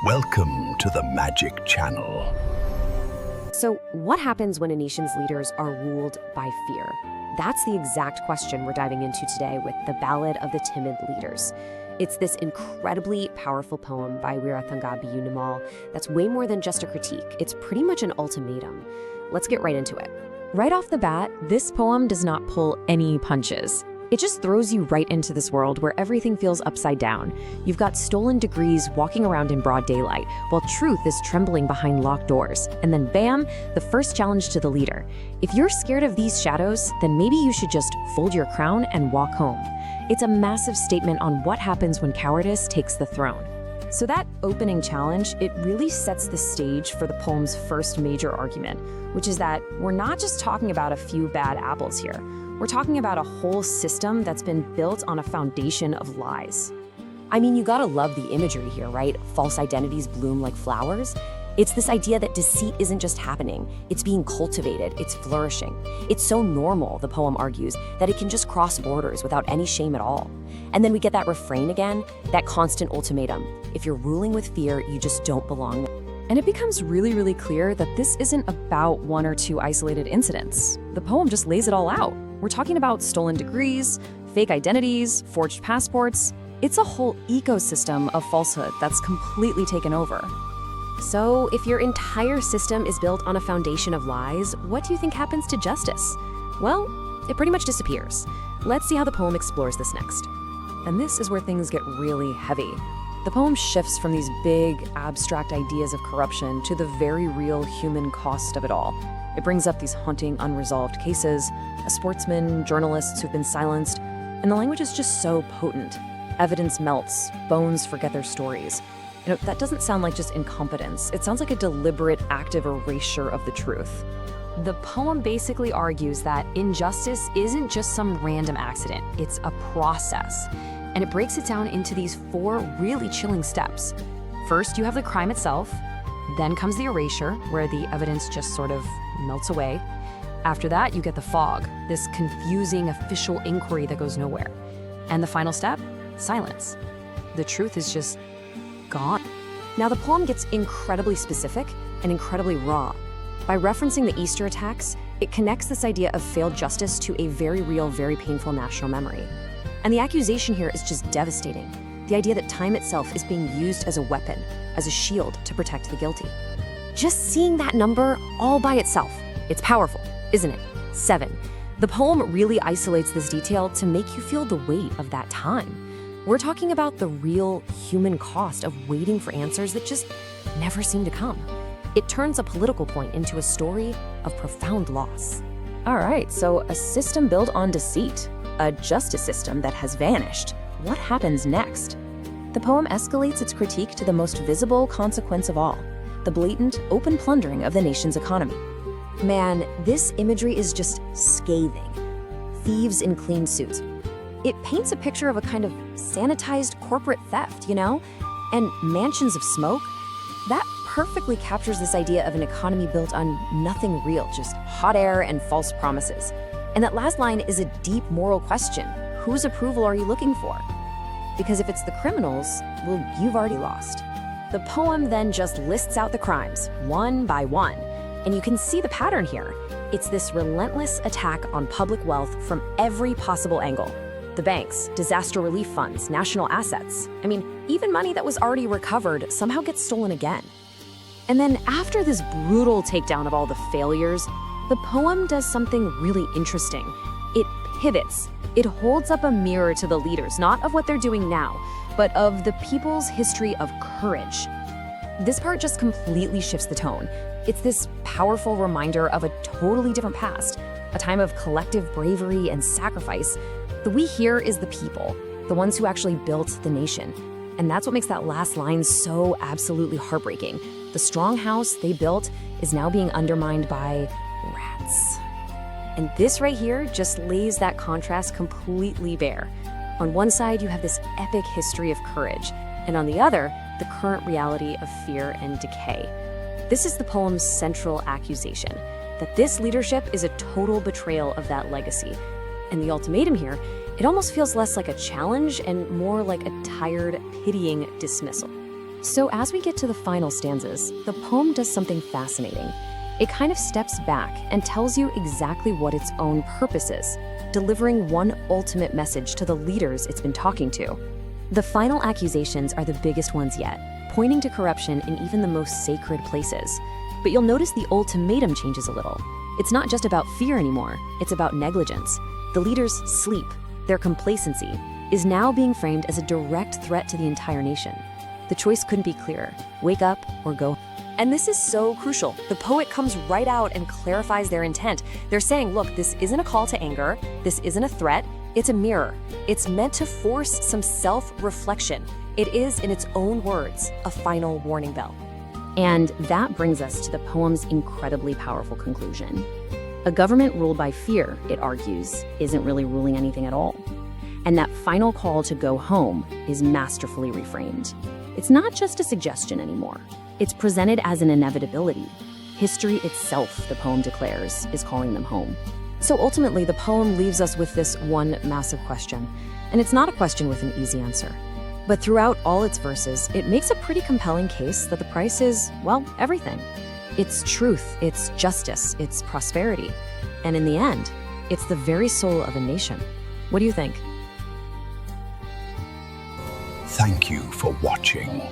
Welcome to the Magic Channel. So, what happens when a nation's leaders are ruled by fear? That's the exact question we're diving into today with the Ballad of the Timid Leaders. It's this incredibly powerful poem by Weerathunga W Nimal that's way more than just a critique. It's pretty much an ultimatum. Let's get right into it. Right off the bat, this poem does not pull any punches. It just throws you right into this world where everything feels upside down. You've got stolen degrees walking around in broad daylight, while truth is trembling behind locked doors. And then bam, the first challenge to the leader. If you're scared of these shadows, then maybe you should just fold your crown and walk home. It's a massive statement on what happens when cowardice takes the throne. So that opening challenge, it really sets the stage for the poem's first major argument, which is that we're not just talking about a few bad apples here. We're talking about a whole system that's been built on a foundation of lies. I mean, you gotta love the imagery here, right? False identities bloom like flowers. It's this idea that deceit isn't just happening, it's being cultivated, it's flourishing. It's so normal, the poem argues, that it can just cross borders without any shame at all. And then we get that refrain again, that constant ultimatum. If you're ruling with fear, you just don't belong. And it becomes really clear that this isn't about one or two isolated incidents. The poem just lays it all out. We're talking about stolen degrees, fake identities, forged passports. It's a whole ecosystem of falsehood that's completely taken over. So, if your entire system is built on a foundation of lies, what do you think happens to justice? Well, it pretty much disappears. Let's see how the poem explores this next. And this is where things get really heavy. The poem shifts from these big, abstract ideas of corruption to the very real human cost of it all. It brings up these haunting, unresolved cases, a sportsman, journalists who've been silenced, and the language is just so potent. Evidence melts, bones forget their stories. That doesn't sound like just incompetence. It sounds like a deliberate, active erasure of the truth. The poem basically argues that injustice isn't just some random accident, it's a process. And it breaks it down into these four really chilling steps. First, you have the crime itself. Then comes the erasure, where the evidence just sort of melts away. After that, you get the fog, this confusing official inquiry that goes nowhere. And the final step, silence. The truth is just gone. Now, the poem gets incredibly specific and incredibly raw. By referencing the Easter attacks, it connects this idea of failed justice to a very real, very painful national memory. And the accusation here is just devastating. The idea that time itself is being used as a weapon, as a shield to protect the guilty. Just seeing that number all by itself, it's powerful, isn't it? 7. The poem really isolates this detail to make you feel the weight of that time. We're talking about the real human cost of waiting for answers that just never seem to come. It turns a political point into a story of profound loss. All right, so a system built on deceit, a justice system that has vanished. What happens next? The poem escalates its critique to the most visible consequence of all, the blatant, open plundering of the nation's economy. Man, this imagery is just scathing. Thieves in clean suits. It paints a picture of a kind of sanitized corporate theft, And mansions of smoke? That perfectly captures this idea of an economy built on nothing real, just hot air and false promises. And that last line is a deep moral question. Whose approval are you looking for? Because if it's the criminals, well, you've already lost. The poem then just lists out the crimes, one by one. And you can see the pattern here. It's this relentless attack on public wealth from every possible angle. The banks, disaster relief funds, national assets. I mean, even money that was already recovered somehow gets stolen again. And then after this brutal takedown of all the failures, the poem does something really interesting. It pivots. It holds up a mirror to the leaders, not of what they're doing now, but of the people's history of courage. This part just completely shifts the tone. It's this powerful reminder of a totally different past, a time of collective bravery and sacrifice. The we here is the people, the ones who actually built the nation. And that's what makes that last line so absolutely heartbreaking. The strong house they built is now being undermined by rats. And this right here just lays that contrast completely bare. On one side, you have this epic history of courage, and on the other, the current reality of fear and decay. This is the poem's central accusation, that this leadership is a total betrayal of that legacy. And the ultimatum here, it almost feels less like a challenge and more like a tired, pitying dismissal. So as we get to the final stanzas, the poem does something fascinating. It kind of steps back and tells you exactly what its own purpose is, delivering one ultimate message to the leaders it's been talking to. The final accusations are the biggest ones yet, pointing to corruption in even the most sacred places. But you'll notice the ultimatum changes a little. It's not just about fear anymore, it's about negligence. The leaders' sleep, their complacency, is now being framed as a direct threat to the entire nation. The choice couldn't be clearer: wake up or go. And this is so crucial. The poet comes right out and clarifies their intent. They're saying, look, this isn't a call to anger, this isn't a threat, it's a mirror. It's meant to force some self-reflection. It is, in its own words, a final warning bell. And that brings us to the poem's incredibly powerful conclusion. A government ruled by fear, it argues, isn't really ruling anything at all. And that final call to go home is masterfully reframed. It's not just a suggestion anymore. It's presented as an inevitability. History itself, the poem declares, is calling them home. So ultimately, the poem leaves us with this one massive question. And it's not a question with an easy answer. But throughout all its verses, it makes a pretty compelling case that the price is, well, everything. It's truth, it's justice, it's prosperity. And in the end, it's the very soul of a nation. What do you think? Thank you for watching.